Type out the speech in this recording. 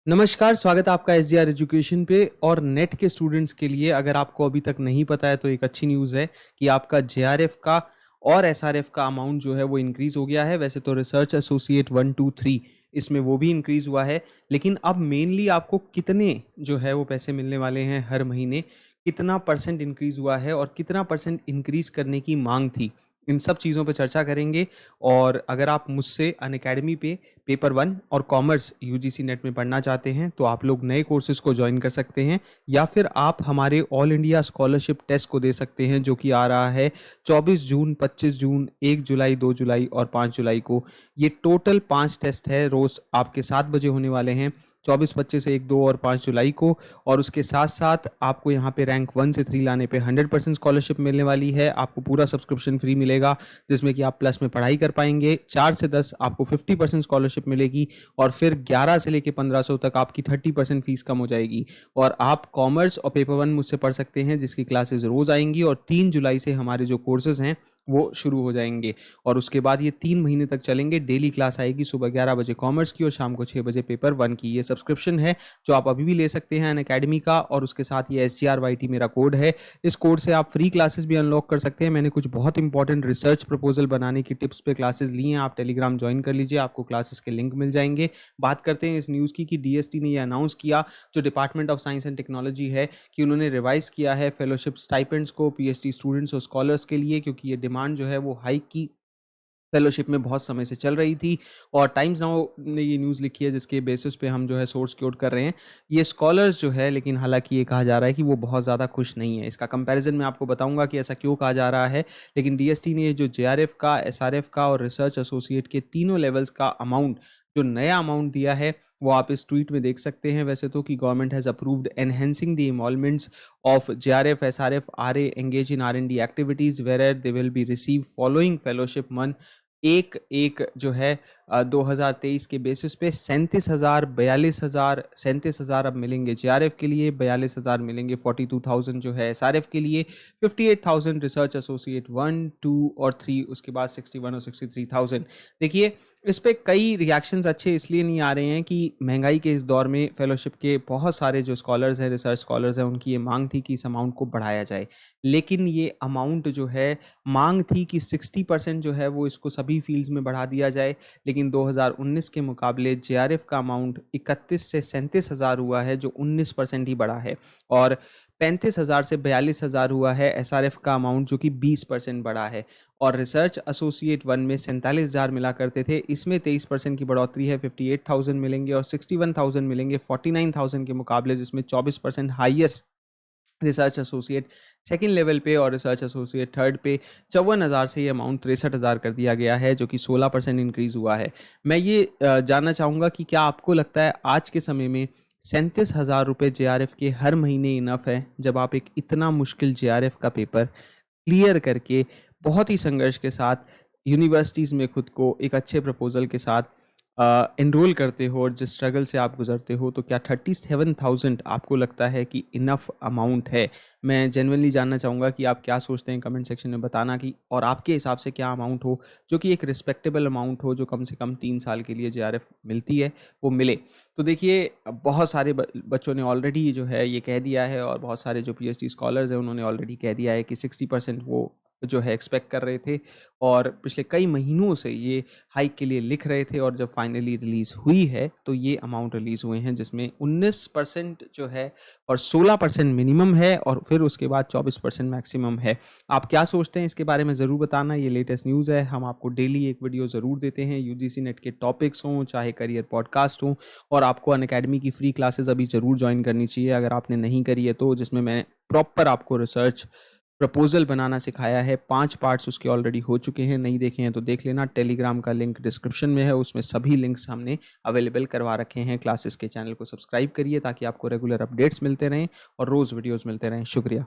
नमस्कार, स्वागत है आपका एसजीआर एजुकेशन पे। और नेट के स्टूडेंट्स के लिए अगर आपको अभी तक नहीं पता है तो एक अच्छी न्यूज़ है कि आपका जेआरएफ का और एसआरएफ का अमाउंट जो है वो इंक्रीज़ हो गया है। वैसे तो रिसर्च एसोसिएट 1, 2, 3 इसमें वो भी इंक्रीज़ हुआ है, लेकिन अब मेनली आपको कितने जो है वो पैसे मिलने वाले हैं हर महीने, कितना परसेंट इंक्रीज़ हुआ है और कितना परसेंट इंक्रीज़ करने की मांग थी, इन सब चीज़ों पे चर्चा करेंगे। और अगर आप मुझसे अनअकैडमी पे पेपर 1 और कॉमर्स यूजीसी नेट में पढ़ना चाहते हैं तो आप लोग नए कोर्सेज को ज्वाइन कर सकते हैं, या फिर आप हमारे ऑल इंडिया स्कॉलरशिप टेस्ट को दे सकते हैं जो कि आ रहा है 24 जून, 25 जून, 1 जुलाई, 2 जुलाई और 5 जुलाई को। ये टोटल 5 टेस्ट है, रोज़ आपके 7 बजे होने वाले हैं, 24, 25, 1, 2 और 5 जुलाई को। और उसके साथ साथ आपको यहाँ पे रैंक 1 से 3 लाने पे 100% स्कॉलरशिप मिलने वाली है। आपको पूरा सब्सक्रिप्शन फ्री मिलेगा, जिसमें कि आप प्लस में पढ़ाई कर पाएंगे। 4 से 10 आपको 50% स्कॉलरशिप मिलेगी, और फिर 11 से लेके 1500 तक आपकी 30% फीस कम हो जाएगी। और आप कॉमर्स और पेपर 1 मुझसे पढ़ सकते हैं, जिसकी क्लासेस रोज़ आएंगी। और 3 जुलाई से हमारे जो कोर्सेज हैं वो शुरू हो जाएंगे, और उसके बाद ये 3 महीने तक चलेंगे। डेली क्लास आएगी सुबह 11 बजे कॉमर्स की और शाम को 6 बजे पेपर 1 की। ये सब्सक्रिप्शन है जो आप अभी भी ले सकते हैं अनअकैडमी का, और उसके साथ ये SGRYT मेरा कोड है। इस कोड से आप फ्री क्लासेस भी अनलॉक कर सकते हैं। मैंने कुछ बहुत इंपॉर्टेंट रिसर्च प्रपोजल बनाने की टिप्स पे क्लासेस ली हैं, आप टेलीग्राम ज्वाइन कर लीजिए, आपको क्लासेस के लिंक मिल जाएंगे। बात करते हैं इस न्यूज़ की कि डीएसटी ने ये अनाउंस किया, जो department of science and technology है, कि उन्होंने रिवाइज किया है फेलोशिप स्टाइपेंड्स को पीएचडी स्टूडेंट्स और स्कॉलर्स के लिए, क्योंकि ये डिमांड जो है वो हाइक की फेलोशिप में बहुत समय से चल रही थी। और टाइम्स नाउ ने ये न्यूज़ लिखी है, जिसके बेसिस पे हम जो है सोर्स कोट कर रहे हैं। ये स्कॉलर्स जो है, लेकिन हालांकि ये कहा जा रहा है कि वो बहुत ज़्यादा खुश नहीं है। इसका कंपैरिजन मैं आपको बताऊंगा कि ऐसा क्यों कहा जा रहा है। लेकिन डीएसटी ने जो जेआरएफ का, एसआरएफ का और रिसर्च एसोसिएट के तीनों लेवल्स का अमाउंट, जो नया अमाउंट दिया है, वो आप इस ट्वीट में देख सकते हैं। वैसे तो कि government has approved enhancing the emoluments of JRF, SRF, RA engage in R&D activities where they will be receive following fellowship month। एक एक जो है 2023 के बेसिस पे 37,000, 42,000, 37,000 अब मिलेंगे जेआरएफ के लिए, 42,000 मिलेंगे, 42,000 जो है एसआरएफ के लिए, 58,000 रिसर्च एसोसिएट 1, 2 और 3, उसके बाद 61 और 63,000। देखिए, इस पे कई रिएक्शंस अच्छे इसलिए नहीं आ रहे हैं कि महंगाई के इस दौर में फेलोशिप के बहुत सारे जो स्कॉलर्स हैं, रिसर्च स्कॉलर्स हैं, उनकी ये मांग थी कि इस अमाउंट को बढ़ाया जाए। लेकिन ये अमाउंट जो है, मांग थी कि 60% जो है वो इसको सभी फील्ड्स में बढ़ा दिया जाए, लेकिन 2019 के मुकाबले जेआरएफ का अमाउंट 31 से 37,000 हुआ है, जो 19% ही बढ़ा है। और 35,000 से 42,000 हुआ है एसआरएफ का अमाउंट, जो कि 20% बढ़ा है। और रिसर्च एसोसिएट 1 में 47,000 मिला करते थे, इसमें 23% की बढ़ोतरी है, 58,000 मिलेंगे, और 61,000 मिलेंगे 49,000 के मुकाबले, जिसमें 24% highest research associate second level पे और रिसर्च एसोसिएट थर्ड पे। 54,000 से ये अमाउंट 63,000 कर दिया गया है, जो कि 16% इंक्रीज़ हुआ है। मैं ये जानना चाहूँगा कि क्या आपको लगता है आज के समय में 37,000 रुपये जेआरएफ के हर महीने इनफ है, जब आप एक इतना मुश्किल जेआरएफ का पेपर क्लियर करके बहुत ही संघर्ष के साथ यूनिवर्सिटीज़ में खुद को एक अच्छे प्रपोजल के साथ एनरोल करते हो, और जिस स्ट्रगल से आप गुजरते हो, तो क्या 37,000 आपको लगता है कि इनफ अमाउंट है? मैं जेन्युइनली जानना चाहूँगा कि आप क्या सोचते हैं, कमेंट सेक्शन में बताना कि और आपके हिसाब से क्या अमाउंट हो जो कि एक रिस्पेक्टेबल अमाउंट हो, जो कम से कम 3 साल के लिए जेआरएफ मिलती है वो मिले। तो देखिए, बहुत सारे बच्चों ने ऑलरेडी जो है ये कह दिया है, और बहुत सारे जो पीएचडी स्कॉलर्स हैं उन्होंने ऑलरेडी कह दिया है कि 60% वो जो है एक्सपेक्ट कर रहे थे, और पिछले कई महीनों से ये हाइक के लिए लिख रहे थे। और जब फाइनली रिलीज़ हुई है तो ये अमाउंट रिलीज़ हुए हैं, जिसमें 19% जो है और 16% मिनिमम है, और फिर उसके बाद 24% मैक्सिमम है। आप क्या सोचते हैं इसके बारे में ज़रूर बताना। ये लेटेस्ट न्यूज़ है, हम आपको डेली एक वीडियो ज़रूर देते हैं, यूजीसी नेट के टॉपिक्स हों चाहे करियर पॉडकास्ट हों। और आपको अनअकैडमी की फ्री क्लासेस अभी ज़रूर ज्वाइन करनी चाहिए अगर आपने नहीं करी है तो, जिसमें मैं प्रॉपर आपको रिसर्च प्रपोजल बनाना सिखाया है। 5 पार्ट्स उसके ऑलरेडी हो चुके हैं, नहीं देखे हैं तो देख लेना। टेलीग्राम का लिंक डिस्क्रिप्शन में है, उसमें सभी लिंक्स हमने अवेलेबल करवा रखे हैं। क्लासेस के चैनल को सब्सक्राइब करिए ताकि आपको रेगुलर अपडेट्स मिलते रहें और रोज़ वीडियोस मिलते रहें। शुक्रिया।